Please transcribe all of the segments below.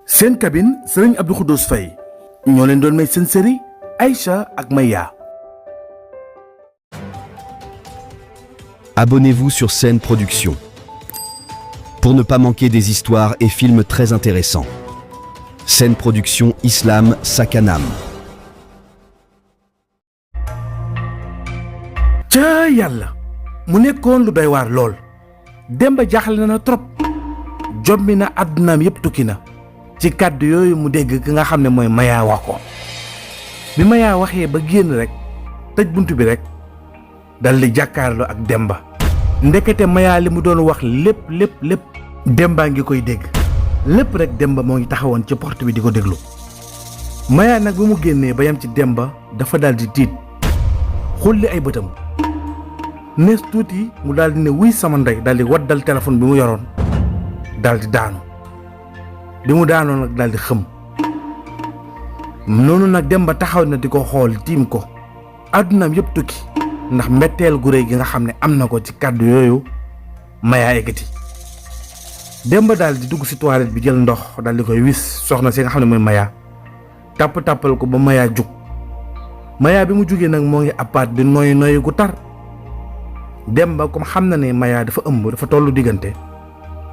seen cabine Serigne Abdou Khoudous Faye ñoo leen doon may seen série Aïcha ak Maya. Abonnez-vous sur Scène Production pour ne pas manquer des histoires et films très intéressants. Scène Production Islam Sakanam. ca yàlla mu nekkoon lu doy waar lool Demba jaaxle na trop jommi na àddunaam yépp tukki na ci kàddu yooyu mu dégg ki nga xam ne mooy Maya wax ko bi Maya waxee ba génn rek tëj bunt bi rek dal di jàkkaarloo ak Demba ndekete Maya li mu doon wax lépp Demba ngi koy dégg lépp rek Demba moo ngi taxawoon ci porte bi di ko déglu Maya nag bi mu génnee ba yam ci Demba dafa dal di tiit xulli ay bëtam nees tuuti mu daal di ne wuy sama ndey daal di waddal téléphone bi mu yoroon daal di daanu bi mu daanoo nag daal di xëm noonu nag Demba taxaw na di ko xool tiim ko àddunaam yëpp tukki ndax mbetteel gu réy gi nga xam ne am na ko ci kàddu yooyu Maya ekkati Demba daal di dugg ci toilette bi jël ndox daal di koy wis soxna si nga xam ne mooy Maya tàppal ko ba Maya jug Maya bi mu jugee nag moo ngi appaat di noy gu tar Demba comme xam na ne Maya dafa ëmb dafa tollu diggante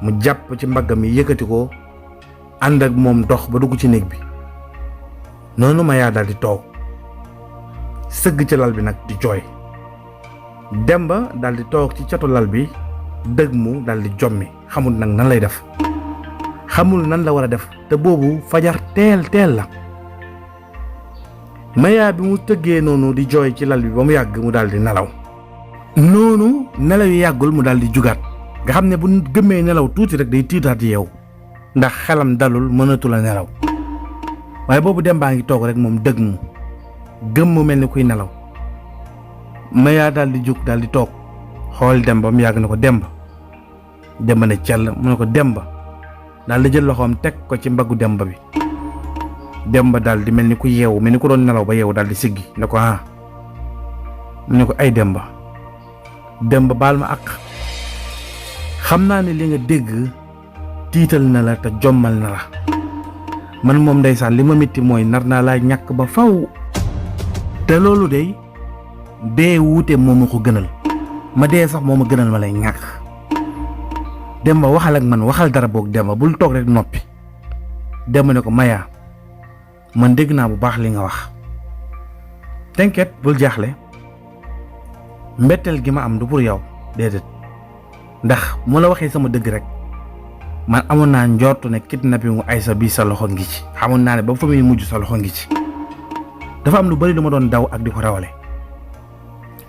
mu jàpp ci mbaggam yi yëkkati ko ànd ak moom dox ba dugg ci néeg bi noonu Maya daal di toog sëgg ci lal bi nag di jooy Demba daal di toog ci catu lal bi dëgg mu daal di jommi xamul nag nan lay def xamul nan la war a def te boobu fajar teel la Maya bi mu tëggee noonu di jooy ci lal bi ba mu yàgg mu daal di nelaw noonu nelaw yi yàggul mu daal di jugaat nga xam ne bu gëmmee nelaw tuuti rek day tiitaat yeew ndax xelam dalul mënatu la nelaw waaye boobu Demba ngi toog rek moom dëgg mu gëmm mel ni kuy nelaw Maya daal di jug daal di toog xool Demba mu yàgg na ko Demba ne cell mu ne ko Demba daal di jël loxoom teg ko ci mbaggu Demba bi Demba daal di mel ni ku yeewu mel ni ku doon nelaw ba yeewu daal di siggi ne ko mu ne ko ay Demba baal ma ak xam naa ne li nga dégg tiital na la te jommal na la man moom ndeysaan li ma metti mooy nar naa laa ñàkk ba faw te loolu de dee wuute moo ma ko gënal ma dee sax moo ma gënal ma lay ñàkk Demba waxal ak man waxal dara boog Demba bul toog rek noppi Demba ne ko Maya man dégg naa bu baax li nga wax t'inquiète bul jaaxle mbetteel gi ma am du pour yow déedéet ndax mu la waxee sama dëgg rek man amoon naa njortu ne kidnapping gu Aïssa bii sa loxo ngi ci xamoon naa ne ba fa muy mujj sa loxo ngi ci dafa am lu bari lu ma doon daw ak di ko rawale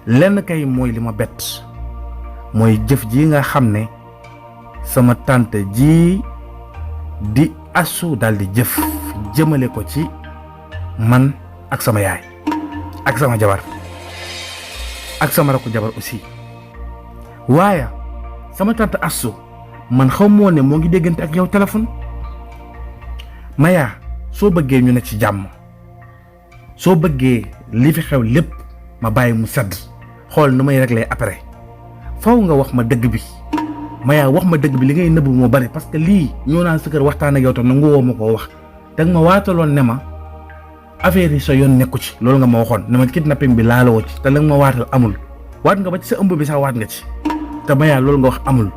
lenn kay mooy li ma bett mooy jëf ji nga xam ne sama tante ji di asu daal di jëf jëmale ko ci man ak sama yaay ak sama jabar ak sama rakku jabar aussi waaye sama tante asu man xaw moo ne moo ngi déggante ak yow téléphone Maya soo bëggee ñu ne ci jàmm soo bëggee li fi xew lépp ma bàyyi mu sedd xool nu may réglé après faw nga wax ma dëgg bi Maya wax ma dëgg bi li ngay nëbb moo bari parce que lii ñoo naan sa kër waxtaan ak yow tam nangu woo ma koo wax danga ma waataloon ne ma affaire yi sa yoon nekku ci loolu nga ma waxoon ne ma kidnapping bi laaloo ci te la nga ma waatal amul waat nga ba ci sa ëmb bi sax waat nga ci te Maya loolu nga wax amul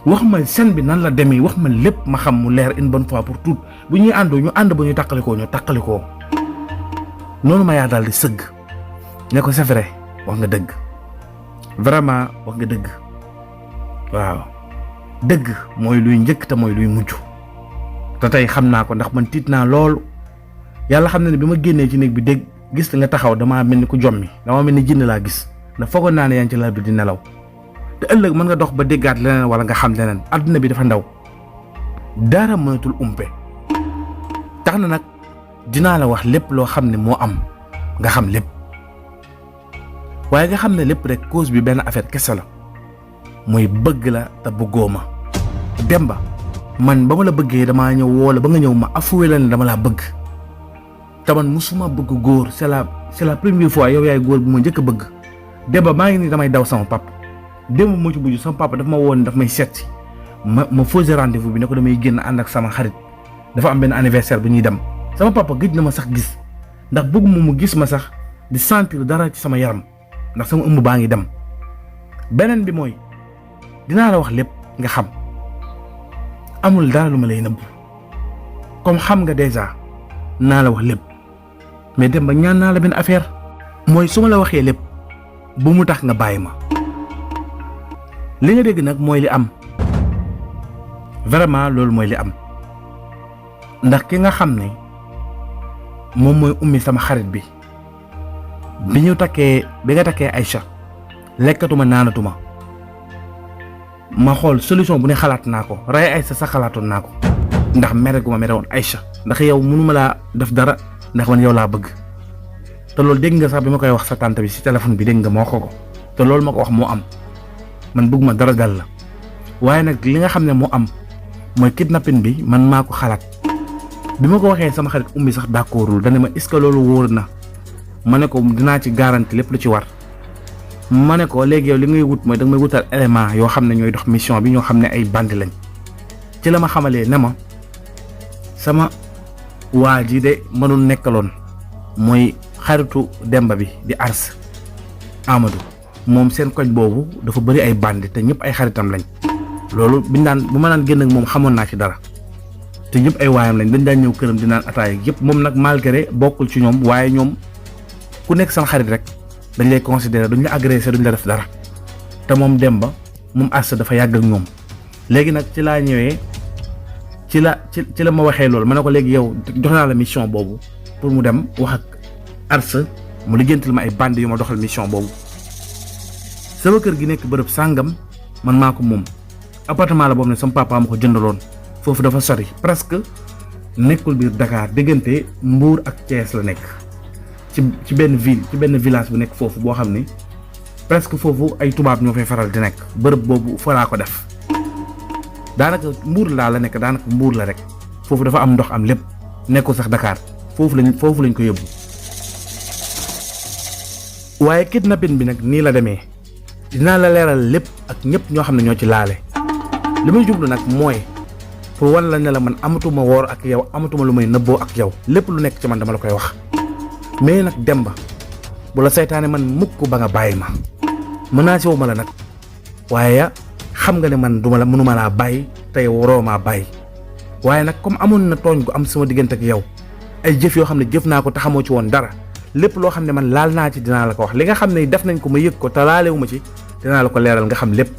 wax ma scène bi nan la demee wax ma lépp ma xam mu leer une bonne fois pour toutes bu ñuy àndoo ñu ànd ba ñu tàqalikoo noonu Maya daal di sëgg ne ko c'est vrai wax nga dëgg vraiment wax nga dëgg waaw dëgg mooy luy njëkk te mooy luy mujj te tey xam naa ko ndax man tiit naa loolu yàlla xam na ne bi ma génnee ci néeg bi dégg gis nga taxaw damaa mel ni ku jommi damaa mel ni jinn laa gis ndax foogoon naa ne yaa ngi ci lal bi di nelaw te ëllëg mën nga dox ba déggaat leneen wala nga xam leneen adduna bi dafa ndaw dara mënatul umpe tax na nag dinaa la wax lépp loo xam ne moo am nga xam lépp waaye nga xam ne lépp rek cause bi benn affaire kese la mooy bëgg la te bëggoo ma Demba man ba ma la bëggee damaa ñëw woo la ba nga ñëw ma affuwe la ne dama laa bëgg te man musuma bëgg góor c'est la première fois yow yaay góor bu ma njëkk a bëgg Demba maa ngi nii damay daw sama papa démb moo ci mujj sama papa daf ma woon daf may seet si ma fausé rendez-vous bi ne ko damay génn ànd ak sama xarit dafa am benn anniversaire bu ñuy dem sama papa gëj na ma sax gis ndax bëgguma mu gis ma sax di sentir dara ci sama yaram ndax sama ëmb baa ngi dem. beneen bi mooy dinaa la wax lépp nga xam amul dara lu ma lay nëbb comme xam nga déjà naa la wax lépp mais dem ba ñaan naa la benn affaire mooy su ma la waxee lépp bu mu tax nga bàyyi ma. li nga dégg nag mooy li am vraiment loolu mooy li am ndax ki nga xam ne moom mooy ummi sama xarit bi nga takkee Aïcha lekkatuma naanatuma ma xool solution bu ne xalaat naa ko rey Aïcha sax xalaatoon naa ko ndax mere gu ma mere woon Aïcha ndax yow mënuma laa def dara ndax man yow laa bëgg te loolu dégg nga sax bi ma koy wax sa tante bi ci téléphone bi dégg nga moo ko te loolu ma ko wax moo am man bëgguma dara dal la waaye nag li nga xam ne moo am mooy kidnapping bi man maa ko xalaat bi ma ko waxee sama xarit ummi sax d'accordul dane ma est-ce que loolu wóor na ma ne ko dinaa ci garanti lépp lu ci war ma ne ko léegi yow li ngay wut mooy da nga may wutal élément yoo xam ne ñooy dox mission bi ñoo xam ne ay bandi lañ ci la ma xamalee ne ma sama waa ji de mënul nekkaloon mooy xaritu Demba bi di Ars Amadou moom seen koñ boobu dafa bëri ay bandi te ñëpp ay xaritam lañ loolu bu ma naan génn ak moom xamoon naa ci dara te ñëpp ay waayam lañ dañ daan ñëw këram di naan ataaya yëpp moom nag malgré bokkul ci ñoom waaye ñoom ku nekk sama xarit rek dañ lay considérer duñ la agressé duñ la def dara te moom Demba moom Ars dafa yàgg ak ñoom léegi nag ci laa ñëwee ci la ma waxee loolu ma ne ko léegi yow jox naa la mission boobu pour mu dem wax ak Ars mu lijjantil ma ay bandi yu ma doxal mission boobu sama kër gi nekk bërëb sàngam man maa ko moom appartement la boobu ne sama papa ma ko jëndaloon foofu dafa sori presque nekkul biir Dakar diggante Mbour ak Thiès la nekk ci benn ville ci benn village bu nekk foofu boo xam ne presque foofu ay tubaab ñoo fay faral di nekk bërëb boobu fa laa ko def daanaka Mbour laa la nekk daanaka Mbour la rek foofu dafa am ndox am lépp nekkul sax Dakar foofu lañ ko yóbbu waaye kidnapping bi nag nii la demee dinaa la leeral lépp ak ñëpp ñoo xam ne ñoo ci laale li may jublu nag mooy pour wan la ne la man amatuma woor ak yow amatuma lu may nëbboo ak yow lépp lu nekk ci man dama la koy wax mais nag Demba bu la saytaane man mukk ba nga bàyyi ma menacé wu ma la nag waaye xam nga ne man mënuma laa bàyyi tey waroo maa bàyyi waaye nag comme amoon na tooñ gu am sama diggante ak yow ay jëf yoo xam ne jëf naa ko te xamoo ci woon dara lépp loo xam ne man laal naa ci dinaa la ko wax li nga xam ne def nañ ko ma yëg ko te laalewu ma ci dinaa la ko leeral nga xam lépp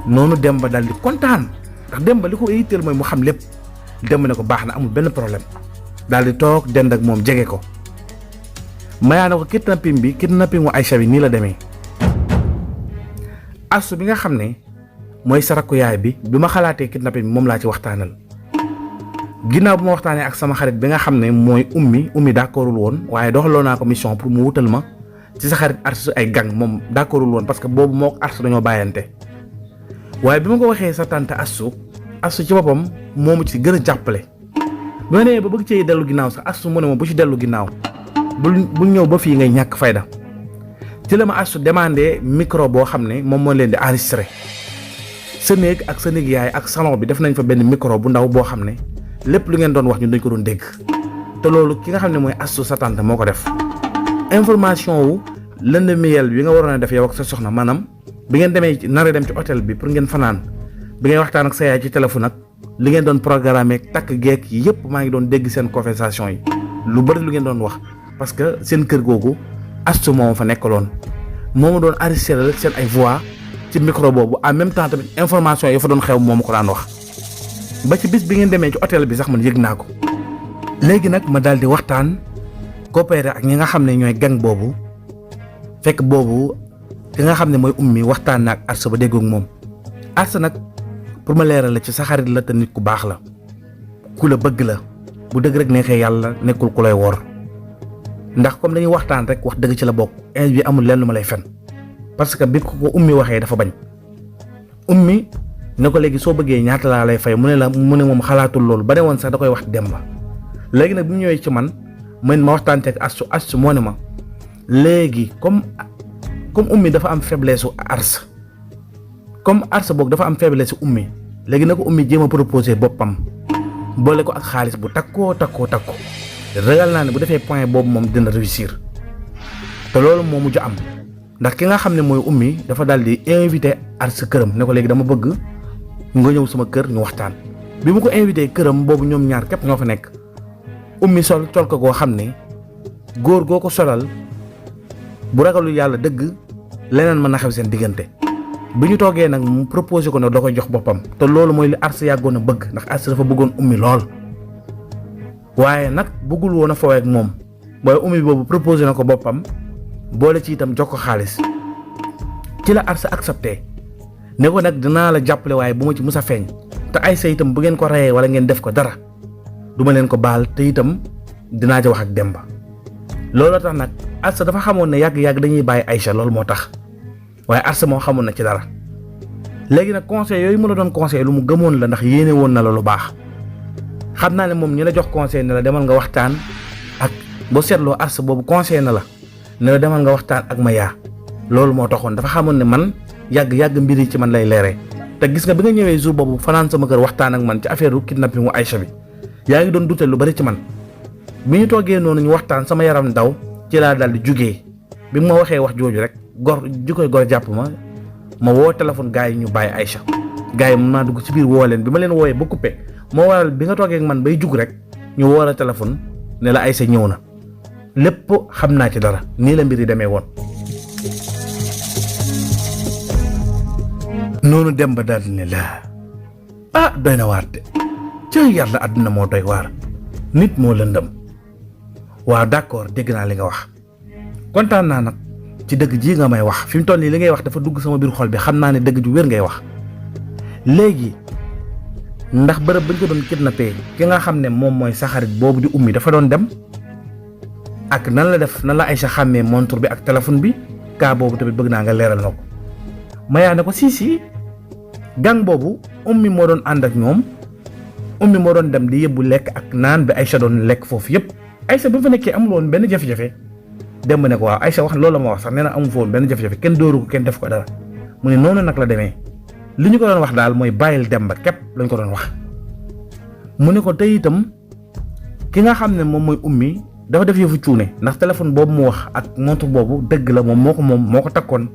noonu Demba daal di kontaan ndax Demba li ko yitteel mooy mu xam lépp Demba ne ko baax na amul benn problème daal di toog dend ak moom jege ko mayaa na ko kidnapping wa Aïcha bi nii la demee asu bi nga xam ne mooy saraku yaay bi ma xalaatee kidnapping bi moom laa ci waxtaanal ginnaaw bu ma waxtaanee ak sama xarit bi nga xam ne mooy ummi d'accordul woon waaye doxaloo naa ko mission pour mu wutal ma ci sa xarit Ars ay gang moom d'accordul woon parce que boobu moo Ars dañoo bàyyante waaye bi ma ko waxee sa tante Asu ci boppam moomu ci gën a jàppale bi ma nee ba bëgg ci dellu ginnaaw sax Asu mu ne ma bu ci dellu ginnaaw bul ñëw ba fii ngay ñàkk fayda ci la ma Asu demandé micro boo xam ne moom moo leen di enregistré sa néeg ak sa néeg yaay ak salon bi def nañ fa benn micro bu ndaw boo xam ne lépp lu ngeen doon wax ñun dañ ko doon dégg te loolu ki nga xam ne mooy Astu sa tante moo ko def information wu lëndëmiyel bi nga waroon a def yow ak sa soxna maanaam bi ngeen demee nar a dem ci hôtel bi pour ngeen fanaan bi ngay waxtaan ak sa yaay ci téléphone ak li ngeen doon programme ak takk geek yi yëpp maa ngi doon dégg seen conversation yi lu bëri lu ngeen doon wax parce que seen kër googu Astu moo fa nekkaloon moo ma doon enregistré seen ay voix ci micro boobu en même temps tamit information yi fa doon xew moo ma ko daan wax ba ci bis bi ngeen demee ci hôtel bi sax man yëg naa ko léegi nag ma daal di waxtaan coopéré ak ñi nga xam ne ñooy gang boobu fekk boobu ki nga xam ne mooy ummi waxtaan na ak Ars ba déggoog moom Ars nag pour ma leeral la ci sa xarit la te nit ku baax la ku la bëgg la bu dëgg rek neexee yàlla nekkul ku lay wor ndax comme dañuy waxtaan rek wax dëgg ci la bokk bi amul lenn lu ma lay fen parce que bi ko ummi waxee dafa bañ ummi ne ko léegi soo bëggee ñaata laa lay fay mu ne moom xalaatul loolu ba ne woon sax da koy wax Demba léegi nag bu ñëwee ci man ma waxtaanee ak Astu moo ne ma léegi comme ummi dafa am faiblesse su Ars comme Ars boog dafa am faiblesse su ummi léegi na ko ummi jéem a proposé boppam boole ko ak xaalis bu takkoo ragal naa ne bu defee point boobu moom dina réussir te loolu moo mujj am ndax ki nga xam ne mooy ummi dafa daal di invité Ars këram ne ko léegi dama bëgg nga ñëw sama kër ñu waxtaan bi mu ko invité këram boobu ñoom ñaar képp ñoo fa nekk ummi sol ko goo xam ne góor goo ko solal bu ragalu yàlla dëgg leneen mën na xew seen diggante bi ñu toogee nag mu proposé ko nag da koy jox boppam te loolu mooy li Ars yàggoon a bëgg ndax Ars dafa bëggoon ummi lool waaye nag bëggul woon a fowee ak moom booy ummi boobu proposé na ko boppam boole ci itam jox ko xaalis ci la Ars accepté ne ko nag dinaa la jàppale waaye bu ma ci mus a feeñ te Aïcha itam bu ngeen ko reyee wala ngeen def ko dara du ma leen ko baal te itam dinaa ja wax ak Demba looloo tax nag Ars dafa xamoon ne yàgg-yàgg dañuy bàyyi Aïcha loolu moo tax waaye Ars moo xamoon na ci dara léegi nag conseil yooyu mu la doon conseil lu mu gëmoon la ndax yéene woon na la lu baax xam naa ne moom ñi la jox conseil ne la demal nga waxtaan ak boo seetloo Ars boobu conseil na la ne la demal nga waxtaan ak Maya loolu moo taxoon dafa xamoon ne man yàgg mbir yi ci man lay leeree te gis nga bi nga ñëwee jour boobu fanaan sama kër waxtaan ak man ci affaire kidnapping mu Aïcha bi yaa ngi doon dute lu bari ci man bi ñu toogee noonu ñu waxtaan sama yaram daw ci laa daal di jugee bi ma waxee wax jooju rek gor jàpp ma woo téléphone gars yi ñu bàyyi Aïcha gars yi mën naa dugg ci biir woo leen bi ma leen wooyee ba coupé moo waral bi nga toogee ak man bay jug rek ñu woo la téléphone ne la Aïcha ñëw na lépp xam naa ci dara nii la mbir yi demee woon. noonu dem ba daal di ne la doy na waar de ca yàlla àdduna moo doy waar nit moo lëndëm waaw d'accord dégg naa li nga wax kontaan naa nag ci dëgg ji nga may wax fi mu toll nii li ngay wax dafa dugg sama biir xol bi xam naa ne dëgg ju wér ngay wax léegi ndax bërëb bañ ko doon kidnappé ki nga xam ne moom mooy sa xarit boobu di ummi dafa doon dem ak nan la Aïcha xàmmee montre bi ak téléphone bi kaa boobu tamit bëgg naa nga leeral na ko Maya ne ko si gang boobu ummi moo doon ànd ak ñoom ummi moo doon dem di yëbbu lekk ak naan bi Aïcha doon lekk foofu yëpp Aïcha bi mu fa nekkee amul woon benn jafe-jafe dem ne ko waaw Aïcha wax loolu la ma wax sax nee na amu fa woon benn jafe-jafe kenn dóoru ko kenn def ko dara mu ne noonu nag la demee li ñu ko doon wax daal mooy bàyyil Demba képp lañ ko doon wax mu ne ko tey itam ki nga xam ne moom mooy ummi dafa def yëfu cuune ndax téléphone boobu mu wax ak montre boobu dëgg la moom moo ko takkoon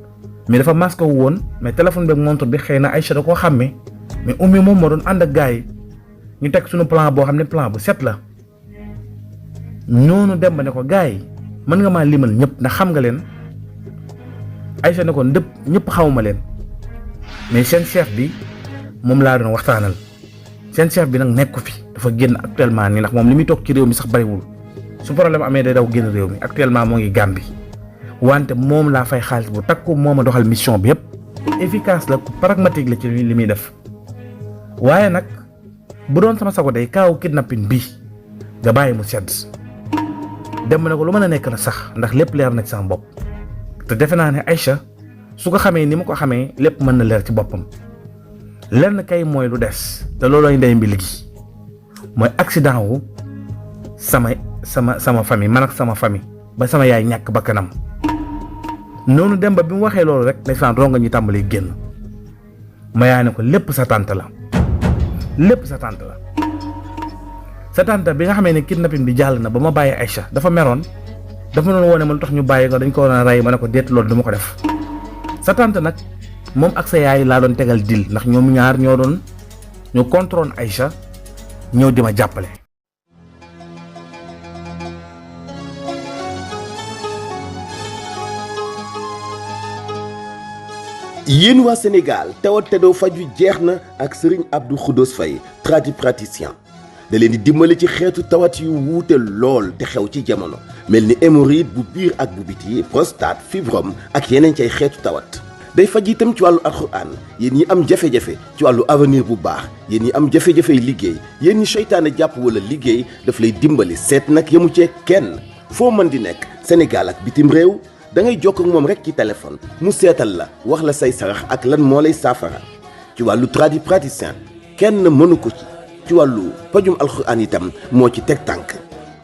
mais dafa masque wu woon mais téléphone bi ak montre bi xëy na Aïcha da koo xàmmee mais ummi moom moo doon ànd ak gars yi ñu teg suñu plan boo xam ne plan bu set la noonu Demba ne ko gars yi mën nga maa limal ñëpp ndax xam nga leen Aïcha ne ko ñëpp xawuma leen mais seen chef bi moom laa doon waxtaanal seen chef bi nag nekku fi dafa génn actuellement nii ndax moom li muy toog ci réew mi sax bariwul su problème amee day daw génn réew mi actuellement moo ngi Gambie wante moom laa fay xaalis bu takku moo ma doxal mission bi yëpp efficace la ku pragmatique la ci li muy def waaye nag bu doon sama sago day kaaw kidnapping bi nga bàyyi mu sedd dem na ko lu mën a nekk la sax ndax lépp leer na ci sama bopp te defe naa ne Aïcha su ko xamee ni ma ko xamee lépp mën na leer ci boppam lenn kay mooy lu des te loolooy ndey mbi gi mooy accident wu sama famille man ak sama famille ba sama yaay ñàkk bakkanam noonu dem ba bi mu waxee loolu rek ndeysaan ronga ñi tàmbali génn Maya ne ko lépp sa tante la sa tante bi nga xamee ne kidnapping bi jàll na ba ma bàyyi Aïcha dafa meroon dafa ma doon woone ma lu tax ñu bàyyi ko dañ ko war a rey ma ne ko déet loolu du ma ko def sa tante nag moom ak sa yaay laa doon tegal dil ndax ñoom ñaar ñoo contrôle Aïcha ñëw di ma jàppale. yéen waa Sénégal tawat te doo faju jeex na ak Serigne Abdou Khoudoss Faye tradipraticien da leen di dimbali ci xeetu tawat yu wuute lool te xew ci jamono mel ni hémorroïde bu biir ak bu biti prostate fibrome ak yeneen ci ay xeetu tawat day faj itam ci wàllu alxuraan yéen ñi am jafe-jafe ci wàllu avenir bu baax yéen ñi am jafe-jafey liggéey yéen ñi seytaane jàpp wala liggéey daf lay dimbali seet nag yemu cee kenn foo mën di nekk Sénégal ak bitim réew da ngay jokk ak moom rek ci téléphone mu seetal la wax la say sarax ak lan moo lay saafara ci wàllu tradipraticien kenn mënu ko ci wàllu pajum alxuraan itam moo ci teg tànk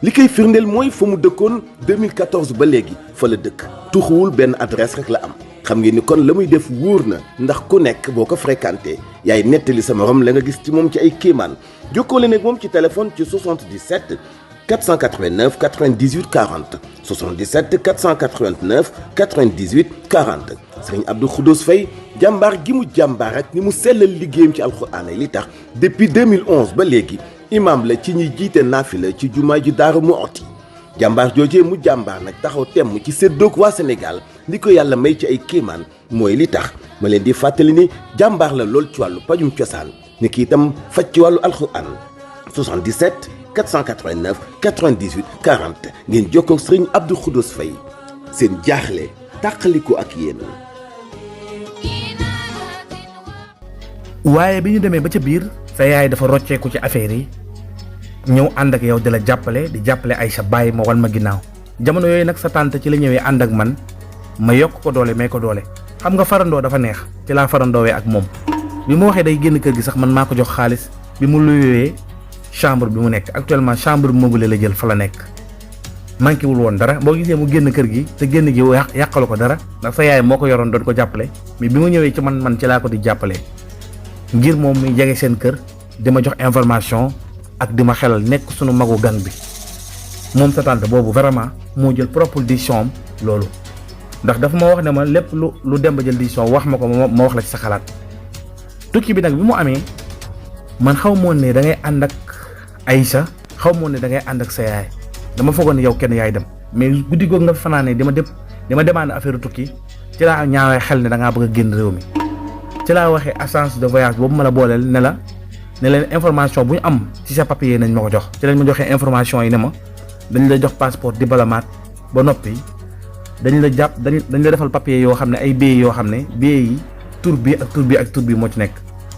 li koy firndeel mooy fa mu dëkkoon 2014 ba léegi fa la dëkk tuxuwul benn adresse rek la am xam ngeen ni kon la muy def wóor na ndax ku nekk boo ko fréquenté yaay nettali sa morom la nga gis ci moom ci ay kéemaan jokkoo leen ak moom ci téléphone ci 77 489 98 40 77 489 98 40 Serigne Abdou Khoudoss Faye jàmbaar gi mu jàmbaar ak ni mu sellal liggéeyam ci alxuraan li tax depuis 2011 ba léegi imam la ci ñuy jiite naafila ci jumaa ji Daaru Muxti jàmbaar joojee mu jàmbaar nag taxaw temm ci séddoog waa Sénégal li ko yàlla may ci ay kéemaan mooy li tax ma leen di fàttali ni jàmbaar la lool ci wàllu pajum cosaan ni ki itam faj ci wàllu alxuraan 77 489 98 40 ngeen jokkoo ak Serigne Abdou Khoudoss Faye seen jaaxle tàqaliko ak yéen. waaye bi ñu demee ba ca biir sa yaay dafa rocceeku ci affaire yi ñëw ànd ak yow di la jàppale di jàppale Aïcha bàyyi ma wal ma ginnaaw jamono yooyu nag sa tante ci la ñëwee ànd ak man ma yokk ko doole may ko doole xam nga farandoo dafa neex ci laa farandoowee ak moom bi mu waxee day génn kër gi sax man maa ko jox xaalis bi mu luyee chambre bi mu nekk actuellement chambre bi meublé la jël fa la nekk manqué wul woon dara boo gisee mu génn kër gi te génn gi yàqalu ko dara ndax sa yaay moo ko yoroon doon ko jàppale mais bi mu ñëwee ci man ci laa ko di jàppale ngir moom muy jege seen kër di ma jox information ak di ma xelal nekk suñu magu gang bi moom sa tante boobu vraiment moo jël propre décision am loolu ndax dafa ma wax ne ma lépp lu dem ba jël décision wax ma ko ma wax la ci sa xalaat tukki bi nag bi mu amee man xaw moon ne da ngay ànd ak Aïcha xaw moon ne da ngay ànd ak sa yaay dama foogoon ne yow kenn yaay dem mais guddi googu nga fanaanee di ma demande affaire tukki ci laa ñaawee xel ne da ngaa bëgg a génn réew mi ci laa waxee agence de voyage boobu ma la booleel ne leen information bu ñu am ci sa papier nañ ma ko jox ci lañ ma joxee information yi ne ma dañ la jox passeport diplomate ba noppi dañ la defal papier yoo xam ne ay billets yoo xam ne billets yi tur bi ak tur bi ak tur bi moo ci nekk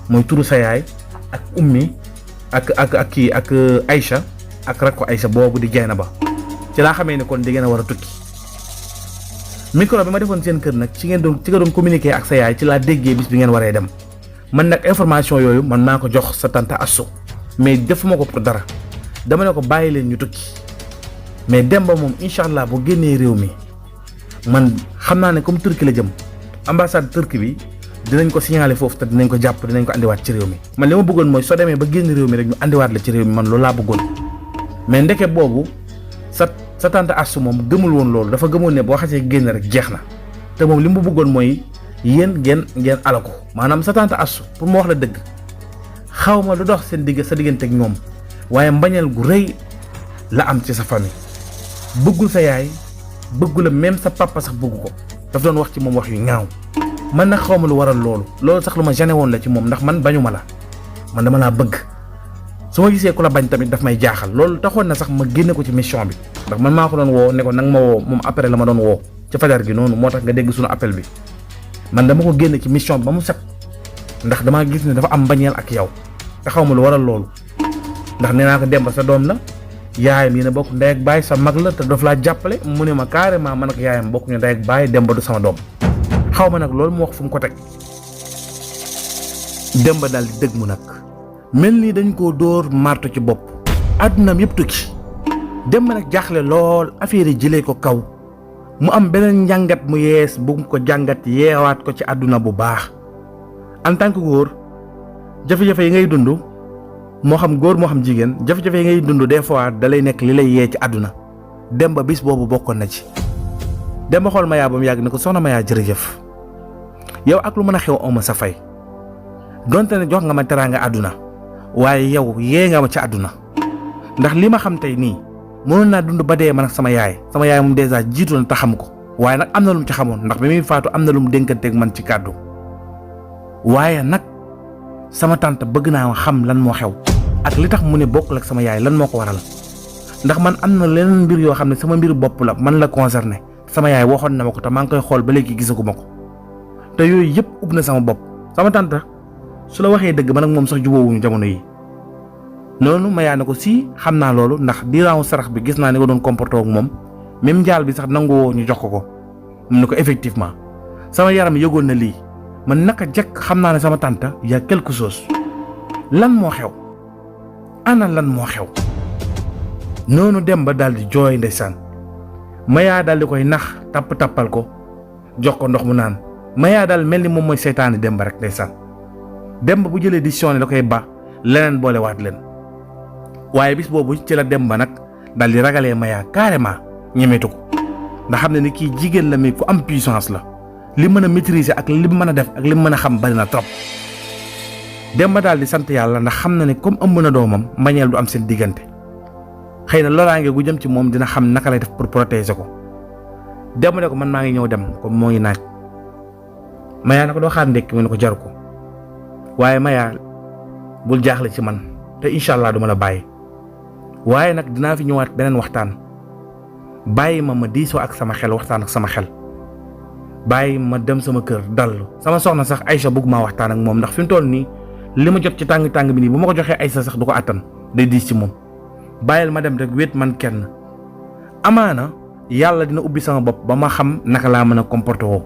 mooy turu sa yaay ak ummi ak kii ak Aïcha ak rakko Aïcha boobu di Jeynaba ci laa xamee ne kon di ngeen a war a tukki micro bi ma defoon seen kër nag ci nga doon communiquer ak sa yaay ci laa déggee bis bi ngeen waree dem man nag information yooyu man maa ko jox sa tante Assou mais defuma ko pour dara dama ne ko bàyyi leen ñu tukki mais Demba moom incha allah bu génnee réew mi man xam naa ne comme Turquie la jëm ambassade Turquie bi dinañ ko signaler foofu te dinañ ko jàpp dinañ ko andiwaat ci réew mi man li ma bëggoon mooy soo demee ba génn réew mi rek ñu andiwaat la ci réew mi man loolu laa bëggoon mais ndeke boobu sa tante Assou moom gëmul woon loolu dafa gëmoon ne boo xasee génn rek jeex na te moom li mu bëggoon mooy yéen ngeen alako maanaam sa tante Assou pour mu wax la dëgg xaw ma lu dox sa diggante ak ñoom waaye mbañeel gu rëy la am ci sa famille bëggul sa yaay bëggu la même sa papa sax bëggu ko daf doon wax ci moom wax yu ñaaw man nag xaw ma lu waral loolu sax lu ma gêné woon la ci moom ndax man bañu ma la man dama laa bëgg su ma gisee ku la bañ tamit daf may jaaxal loolu taxoon na sax ma génne ko ci mission bi ndax man maa ko doon woo ne ko nag ma woo moom après la ma doon woo ci fajar gi noonu moo tax nga dégg suñu appel bi man dama ko génne ci mission bi ba mu set ndax damaa gis ne dafa am mbañeel ak yow te xaw ma lu waral loolu ndax nee naa ko Demba sa doom la yaayam yi ne bokk ndey ak baay sa mag la te daf laa jàppale mu ne ma carrément man ak yaayam bokk ñu ndey ak baay Demba du sama doom xaw ma nag loolu mu wax fu mu ko teg Demba daal di dëgg mu nag mel ni dañ koo dóor marto ci bopp àddunaam yëpp tukki Demba nag jaaxle lool affaire yi jëlee ko kaw mu am beneen njàngat mu yees bu ko jàngat yeewaat ko ci àdduna bu baax en tant que góor jafe-jafe yi ngay dund moo xam góor moo xam jigéen jafe-jafe yi ngay dund des fois da lay nekk li lay yee ci àdduna Demba bis boobu bokkoon na ci Demba xool Maya ba mu yàgg ne ko soxna Maya jërëjëf yow ak lu mën a xew oma sa fay donte ne jox nga ma teraanga àdduna waaye yow yee nga ma ci àdduna ndax li ma xam tey nii mënoon naa dund ba dee man ak sama yaay moom dèjà jiitu na te xam ko waaye nag am na lu mu ci xamoon ndax bi muy faatu am na lu mu dénkanteeg man ci kàddu waaye nag sama tante bëgg naa xam lan moo xew ak li tax mu ne bokkul ak sama yaay lan moo ko waral ndax man am na leneen mbir yoo xam ne sama mbiru bopp la man la concerné sama yaay waxoon na ma ko te maa ngi koy xool ba léegi gisaguma ko te yooyu yëpp ub na sama bopp sama tante su la waxee dëgg man ak moom sax jubóowuñu jamono yi noonu ma yaa ne ko si xam naa loolu ndax diiraawu sarax bi gis naa ni ko doon comporté ak moom même njaal bi sax nangu woo ñu jox ko mu ne ko effectivement sama yaram yëgoon na lii man naka jekk xam naa ne sama tante y a quelque chose lan moo xew ana lan moo xew noonu dem ba daal di jooy ndeysaan Maya daal di koy nax tappal ko jox ko ndox mu naan Maya daal mel ni moom mooy seytaane Demba rek ndeysaan. Demba bu jëlee décision ne da koy ba leneen boolewaat leen waaye bis boobu ci la Demba nag daal di ragalee Maya carrément ñemetu ko ndax xam ne ni kii jigéen la mi ku am puissance la li mën a maîtriser ak li mën a def ak li mën a xam bari na trop. Demba daal di sant yàlla ndax xam na ne comme ëmb na doomam mbañeel du am seen diggante xëy na loraange gu jëm ci moom dina xam naka lay def pour protéger ko. Demba ne ko man maa ngi ñëw dem comme moo ngi naaj. Maya na ko doo xaar ndekki mu ne ko jaru ko waaye Maya bul jaaxle ci man te incha allah duma la bàyyi waaye nag dinaa fi ñëwaat beneen waxtaan bàyyi ma diisoo ak sama xel waxtaan ak sama xel bàyyi ma dem sama kër dallu sama soxna sax Aïcha bëgg maa waxtaan ak moom ndax fi mu toll nii li ma jot ci tàng bi nii bu ma ko joxee Aïcha sax du ko attan day diis ci moom bàyyil ma dem rek wéet man kenn amaana yàlla dina ubbi sama bopp ba ma xam naka laa mën a comporté woo.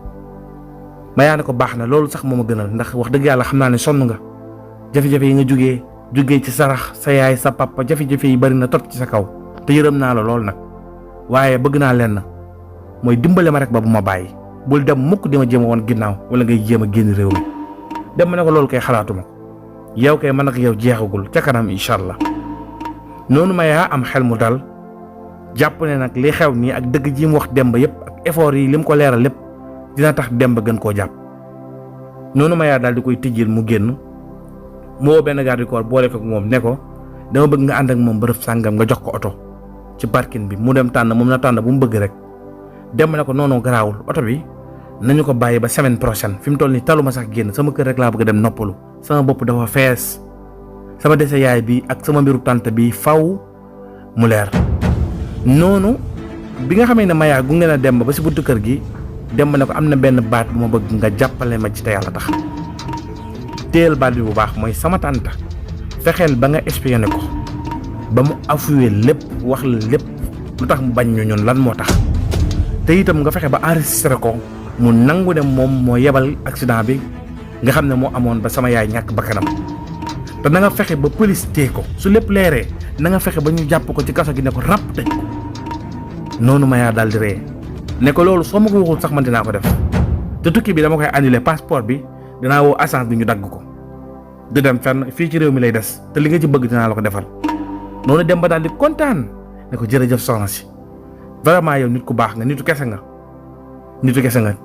Maya ne ko baax na loolu sax moo ma gënal ndax wax dëgg yàlla xam naa ne sonn nga jafe-jafe yi nga jugee ci sarax sa yaay sa papa jafe-jafe yi bari na trop ci sa kaw te yërëm naa la lool nag waaye bëgg naa leen mooy dimbale ma rek ba bu ma bàyyi bul dem mukk di ma jéem a woon ginnaaw wala ngay jéem a génn réew mi. dem ma ne ko loolu kay xalaatuma ko yow kay man ak yow jeexagul ca kanam incha allah. noonu Maya am xel mu dal jàpp ne nag li xew nii ak dëgg ji mu wax Demba yëpp ak effort yi li mu ko leeral lépp dina tax Demba gën koo jàpp. noonu Maya daal di koy tijjil mu génn moo benn garde corps boole fekk moom ne ko dama bëgg nga ànd ak moom bërëb sàngam nga jox ko oto ci parking bi mu dem tànn moom na tànn bu mu bëgg rek. Demba ne ko noonu garaawul oto bi nañu ko bàyyi ba semaine prochaine fi mu toll nii taluma sax génn sama kër rek laa bëgg dem noppalu sama bopp dafa fees sama dese yaay bi ak sama mbiru tànt bi faw mu leer. noonu bi nga xamee ne Maya gunge na Demba ba si buntu kër gi Demba ne ko am na benn baat bu ma bëgg nga jàppale ma ci te yàlla tax téyel baat bi bu baax mooy sama tànt fexeel ba nga espionné ko ba mu avoué lépp wax la lépp lu tax mu bañ ñu ñun lan moo tax te itam nga fexe ba enregistré ko mu nangu ne moom moo yebal accident bi nga xam ne moo amoon ba sama yaay ñàkk bakkanam te na nga fexe ba police tee ko su lépp leeree na nga fexe ba ñu jàpp ko ci kaso gi ne ko ràpp tëj ko. noonu Maya daal di ree ne ko loolu soo ma ko waxul sax man dinaa ko def te tukki bi dama koy annulé passeport bi dinaa woo agence bi ñu dagg ko du dem fenn fii ci réew mi lay des te li nga ci bëgg dinaa la ko defal. noonu Demba daal di kontaan ne ko jërëjëf soxna si vraiment yow nit ku baax nga nitu kese nga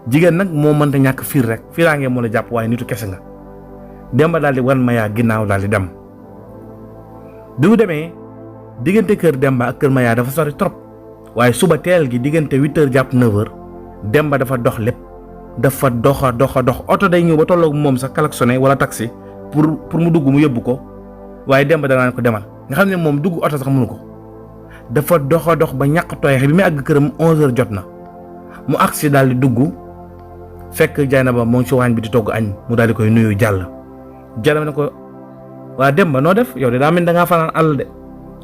jigéen nag moo mënta ñàkk fiir rek fiiraange moo la jàpp waaye nitu kese nga. Demba daal di wan Maya ginnaaw daal di dem bi mu demee diggante kër Demba ak kër Maya dafa sori trop waaye suba teel gi diggante 8h jàpp 9h Demba dafa dox lépp dafa dox oto day ñëw ba tolloog moom sax klaxonné wala taxi pour mu dugg mu yóbbu ko waaye Demba danaan ko demal nga xam ne moom dugg oto sax mënu ko dafa dox ba ñàkk tooy bi muy àgg këram 11h jot na mu agsi daal di dugg fekk Jaynaba moo ngi ci waañ bi di togg añ mu daal di koy nuyu jàll ne ko waa Demba noo def yow de daa mel da ngaa fanaan àll de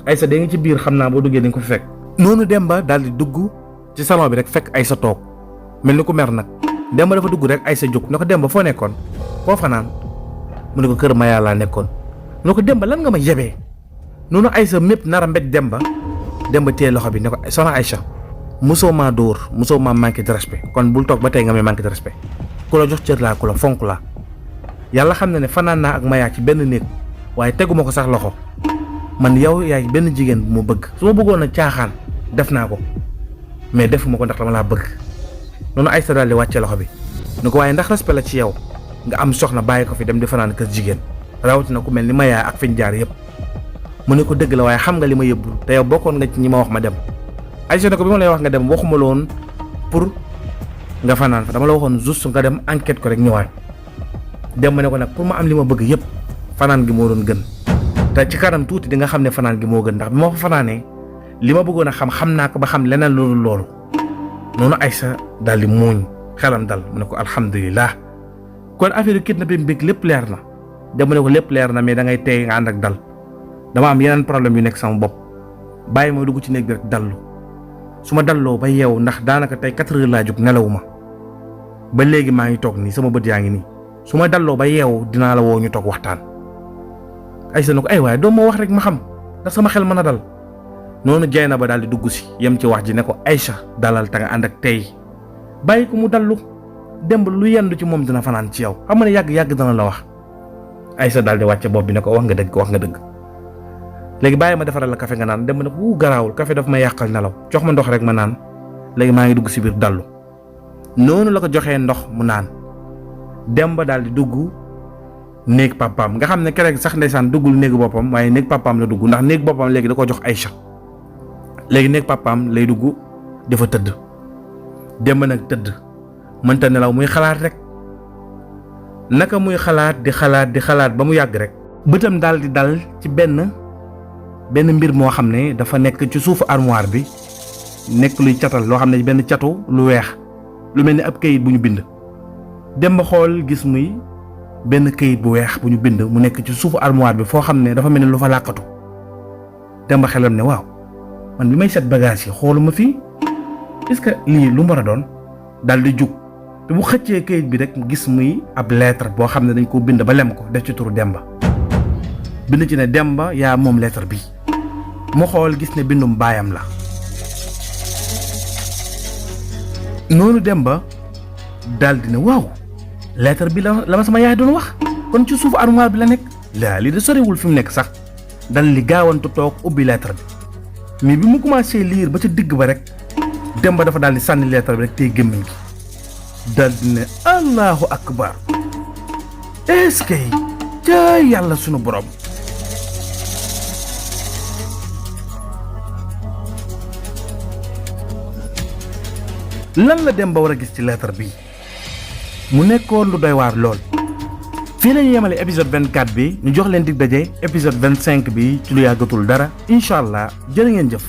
Aïssa de nga ci biir xam naa boo duggee dañ ko fi fekk. noonu Demba daal di dugg ci salon bi rek fekk Aïssa toog mel ni ku mer nag Demba dafa dugg rek Aïssa jóg ne ko Demba foo nekkoon foo fanaan mu ne ko kër Maya laa nekkoon mu ne ko Demba lan nga ma yebee noonu Aïssa mépp nar a mbéj Demba téye loxo bi ne ko soxna Aïssa mosoo maa dóor mosoo maa manqué de respect kon bul toog ba tey nga may manqué de respect ku la jox cër laa ku la fonk laa yàlla xam na ne fanaan naa ak Maya ci benn néeg waaye teguma ko sax loxo man yow yaay benn jigéen bu ma bëgg su ma bëggoon a caaxaan def naa ko mais defuma ko ndax dama laa bëgg noonu Aïssa daal di wàcce loxo bi ni ko waaye ndax respect la ci yow nga am soxna bàyyi ko fi dem di fanaan kër jigéen rawatina ku mel ni Maya ak fiñ jaar yëpp mu ne ko dëgg la waaye xam nga li ma yëbbul te yow bokkoon nga ci ñi ma wax ma dem Aïssa ne ko bi ma lay wax nga dem waxuma la woon pour nga fanaan fa dama la waxoon juste nga dem enquête ko rek ñëwaat dem ma ne ko nag pour ma am li ma bëgg yëpp fanaan gi moo doon gën te ci kanam tuuti di nga xam ne fanaan gi moo gën ndax bi ma fa fanaanee li ma bëggoon a xam naa ko ba xam leneen loolu noonu Aïssa daal di muuñ xelam dal mu ne ko alhamdulilah kon affaire yu kidnapping bi lépp leer na dem ma ne ko lépp leer na mais da ngay tey nga ànd ak dal dama am yeneen problème yu nekk sama bopp bàyyi ma dugg ci néeg bi rek dallu su ma dalloo ba yeewu ndax daanaka tey 4 heures laa jóg nelawuma ba léegi maa ngi toog nii sama bët yaa ngi nii su ma dalloo ba yeewu dinaa la woo ñu toog waxtaan. Aïssa ne ko ay waaye doo ma wax rek ma xam ndax sama xel mën a dal noonu Jaynaba daal di dugg si yem ci wax ji ne ko Aïssa dalal ta nga ànd ak tey bàyyi ko mu dallu Demba lu yendu ci moom dina fanaan ci yow xam nga ne yàgg dana la wax. Aïssa daal di wàcce bopp bi ne ko wax nga dëgg léegi bàyyi ma defaral la café nga naan Demba ne ko garaawul café daf ma yàqal nelaw jox ma ndox rek ma naan léegi maa ngi dugg si biir dallu noonu la ko joxee ndox mu naan Demba daal di dugg néeg papaam nga xam ne keroog sax ndeysaan duggul néegu boppam waaye néeg papaam la dugg ndax néeg boppam léegi da ko jox Aïcha léegi néeg papaam lay dugg dafa tëdd Demba nag tëdd mënta nelaw muy xalaat rek naka muy xalaat di xalaat ba mu yàgg rek bëtam daal di dal ci benn mbir moo xam ne dafa nekk ci suufu armoire bi nekk luy catal loo xam ne benn catu lu weex lu mel ni ab kayit bu ñu bind Demba xool gis muy benn kayit bu weex bu ñu bind mu nekk ci suufu armoire bi foo xam ne dafa mel ni lu fa làqatu Demba xelam ne waaw man bi may set bagage yi xooluma fii est-ce que lii lu mu war a doon daal di jug te bu xëccee kayit bi rek gis muy ab lettre boo xam ne dañ ko bind ba lem ko def ci turu Demba bind ci ne Demba yaa moom lettre bi mu xool gis ne bindum baayam la noonu Demba daal di ne waaw lettre bi la ma sama yaay doon wax kon ci suufu armoire bi la nekk laa lii de soriwul fi mu nekk sax dal li gaawantu toog ubbi lettre bi mais bi mu commencé lire ba ca digg ba rek Demba dafa daal di sànni lettre bi rek tey gémmiñ gi daal di ne allahu akbar est-ce que ca yàlla sunu borom lan la Demba war a gis ci lettre bi mu nekkoon lu doy waar lool. fii la ñu yemale épisode 24 bi ñu jox leen dig daje épisode 25 bi ci lu yàggatul dara incha allah jërë ngeen jëf.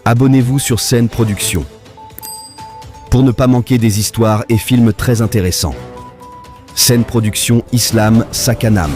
Abonnez-vous sur Scène Production pour ne pas manquer des histoires et films très intéressants. Scène Production Islam Sakanam.